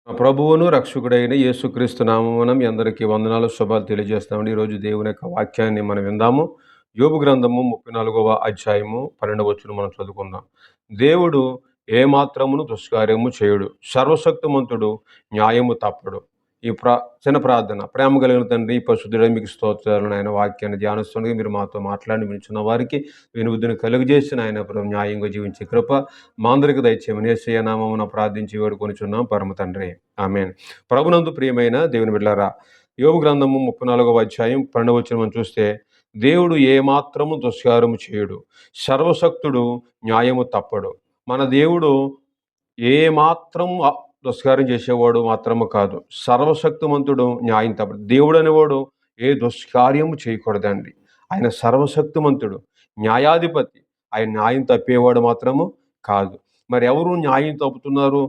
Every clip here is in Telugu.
ప్రభువును రక్షకుడైన యేసుక్రీస్తు నామమున మీ అందరికీ వందనాలు శుభాలు తెలియజేస్తామండి. ఈరోజు దేవుని యొక్క వాక్యాన్ని మనం విందాము. యోబు గ్రంథము 34వ అధ్యాయము 12వ వచనం మనం చదువుకుందాం. దేవుడు ఏ మాత్రమును దుష్కార్యము చేయుడు, సర్వశక్తిమంతుడు న్యాయము తప్పడు. ఈ చిన్న ప్రార్థన. ప్రేమ కలిగిన తండ్రి, పరిశుద్ధుడైన మీకు స్తోత్రాలు. ఆయన వాక్యాన్ని ధ్యానిస్తుండగా మీరు మాతో మాట్లాడి వినిచున్న వారికి వినుబుద్ధిని కలుగజేసిన ఆయన న్యాయంగా జీవించే కృప మా అందరికి దయచేయమని యేసయ్య నామమున ప్రార్థించి వేడుకొనిచున్నాం పరమ తండ్రి, ఆమేన్. ప్రభునందు ప్రియమైన దేవుని బిడ్డలారా, యోబు గ్రంథము 34వ అధ్యాయం 12వ వచనం మనం చూస్తే, దేవుడు ఏ మాత్రము దుష్కారము చేయుడు, సర్వశక్తుడు న్యాయము తప్పడు. మన దేవుడు ఏ మాత్రం దుష్కార్యం చేసేవాడు మాత్రము కాదు, సర్వశక్తిమంతుడు న్యాయం తప్పడు. దేవుడు అనేవాడు ఏ దుష్కార్యము చేయకూడదండి. ఆయన సర్వశక్తిమంతుడు, న్యాయాధిపతి. ఆయన న్యాయం తప్పేవాడు మాత్రము కాదు. మరి ఎవరు న్యాయం తప్పుతున్నారు,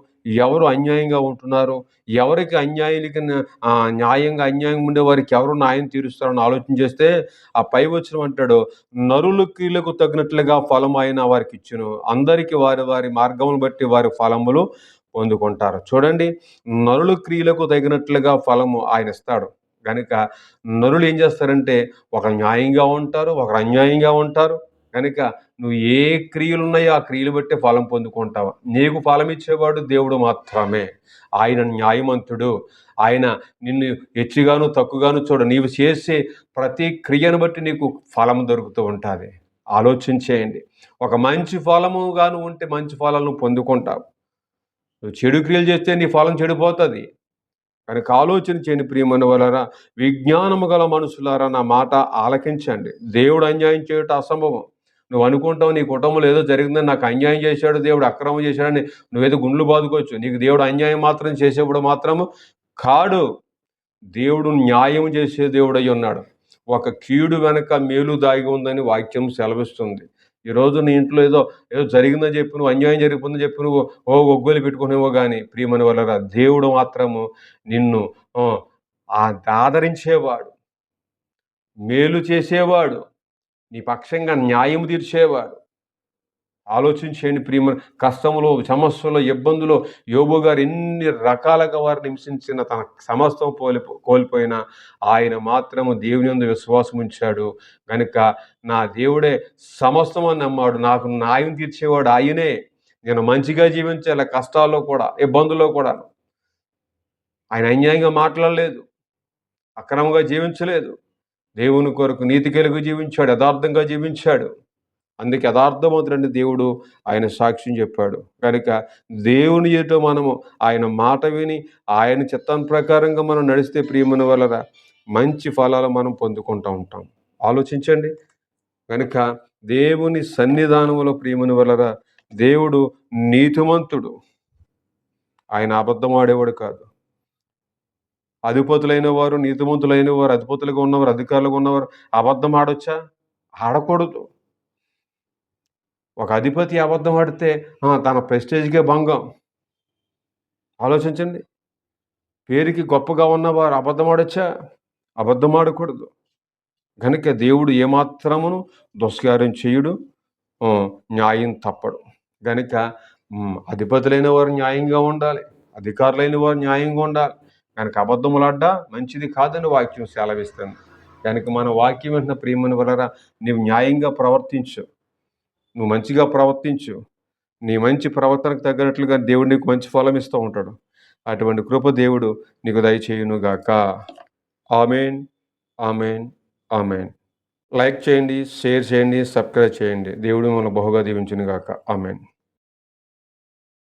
ఎవరు అన్యాయంగా ఉంటున్నారు, ఎవరికి న్యాయంగా అన్యాయం ఉండే వారికి ఎవరు న్యాయం తీరుస్తారని ఆలోచన చేస్తే ఆ పై వచనం అంటాడు, నరుల క్రియలకు తగినట్లుగా ఫలం ఆయన వారికి ఇచ్చును, అందరికీ వారి వారి మార్గమును బట్టి వారి ఫలములు పొందుకుంటారు. చూడండి, నరుల క్రియలకు తగినట్లుగా ఫలము ఆయన ఇస్తాడు. కనుక నరులు ఏం చేస్తారంటే ఒకరు న్యాయంగా ఉంటారు, ఒకరు అన్యాయంగా ఉంటారు. కనుక నువ్వు ఏ క్రియలు ఉన్నాయో ఆ క్రియలు బట్టి ఫలం పొందుకుంటావు. నీకు ఫలం ఇచ్చేవాడు దేవుడు మాత్రమే. ఆయన న్యాయవంతుడు. ఆయన నిన్ను హెచ్చుగాను తక్కువగాను చూడ. నీవు చేసే ప్రతి క్రియను బట్టి నీకు ఫలం దొరుకుతూ ఉంటుంది. ఆలోచించేయండి. ఒక మంచి ఫలముగాను ఉంటే మంచి ఫలాలను పొందుకుంటావు. నువ్వు చెడు క్రియలు చేస్తే నీ ఫలం చెడిపోతుంది. కనుక ఆలోచన చేయని ప్రియమైన వాళ్ళారా, విజ్ఞానము గల మనుషులారా, నా మాట ఆలకించండి. దేవుడు అన్యాయం చేయటం అసంభవం. నువ్వు అనుకుంటావు నీ కుటుంబంలో ఏదో జరిగిందని, నాకు అన్యాయం చేశాడు దేవుడు, అక్రమం చేశాడని నువ్వేదో గుండ్లు బాదుకోవచ్చు. నీకు దేవుడు అన్యాయం మాత్రం చేసేప్పుడు మాత్రము కాడు. దేవుడు న్యాయం చేసే దేవుడై ఉన్నాడు. ఒక కీడు వెనక మేలు దాగి ఉందని వాక్యం సెలవిస్తుంది. ఈరోజు నీ ఇంట్లో ఏదో జరిగిందని చెప్పి నువ్వు, అన్యాయం జరిగిపోతుందని చెప్పి నువ్వు ఒగ్గోలు పెట్టుకునేవో కానీ, ప్రియమైన వాళ్ళరా, దేవుడు మాత్రము నిన్ను ఆదరించేవాడు, మేలు చేసేవాడు, నీ పక్షంగా న్యాయం తీర్చేవాడు. ఆలోచించేయండి ప్రియమైన. కష్టములో, సమస్యలో, ఇబ్బందులో యోబు గారు ఎన్ని రకాలుగా వారిని హింసించిన, తన సమస్తం కోల్పోయిన ఆయన మాత్రము దేవుని యందు విశ్వాసం ఉంచాడు. కనుక నా దేవుడే సమస్తం అని నమ్మాడు. నాకు న్యాయం తీర్చేవాడు ఆయనే. నేను మంచిగా జీవించాలి, కష్టాల్లో కూడా, ఇబ్బందుల్లో కూడా. ఆయన అన్యాయంగా మాట్లాడలేదు, అక్రమంగా జీవించలేదు. దేవుని కొరకు నీతి కలిగి జీవించాడు, యథార్థంగా జీవించాడు. అందుకే యథార్థవంతుడని దేవుడు ఆయన సాక్ష్యం చెప్పాడు. కనుక దేవుని ఎదుట మనము ఆయన మాట విని ఆయన చిత్తం ప్రకారంగా మనం నడిస్తే ప్రియమైన వలన మంచి ఫలాలు మనం పొందుకుంటూ ఉంటాం. ఆలోచించండి. కనుక దేవుని సన్నిధానంలో ప్రియమైన వలన దేవుడు నీతిమంతుడు. ఆయన అబద్ధం ఆడేవాడు కాదు. అధిపతులైన వారు, నీతిమంతులైన వారు, అధిపతులుగా ఉన్నవారు, అధికారులుగా ఉన్నవారు అబద్ధం ఆడొచ్చా? ఆడకూడదు. ఒక అధిపతి అబద్ధం ఆడితే తన ప్రెస్టేజ్కే భంగం. ఆలోచించండి. పేరుకి గొప్పగా ఉన్నవారు అబద్ధం ఆడొచ్చా? అబద్ధం ఆడకూడదు. కనుక దేవుడు ఏమాత్రమును దుష్కార్యం చేయుడు, న్యాయం తప్పడు. కనుక అధిపతులైన వారు న్యాయంగా ఉండాలి, అధికారులైన వారు న్యాయంగా ఉండాలి. కనుక అబద్ధములాడ్డా మంచిది కాదని వాక్యం సెలవిస్తుంది. కనుక మన వాక్యం వెంటనే ప్రియమైన వలన నీవు న్యాయంగా ప్రవర్తించు, నువ్వు మంచిగా ప్రవర్తించు. నీ మంచి ప్రవర్తనకు తగినట్లుగా దేవుడు నీకు మంచి ఫలం ఇస్తూ ఉంటాడు. అటువంటి కృప దేవుడు నీకు దయచేయునుగాక. ఆమేన్, ఆమేన్, ఆమేన్. లైక్ చేయండి, షేర్ చేయండి, సబ్స్క్రైబ్ చేయండి. దేవుడు మనల్ని బహుగా దీవించునుగాక. ఆమేన్.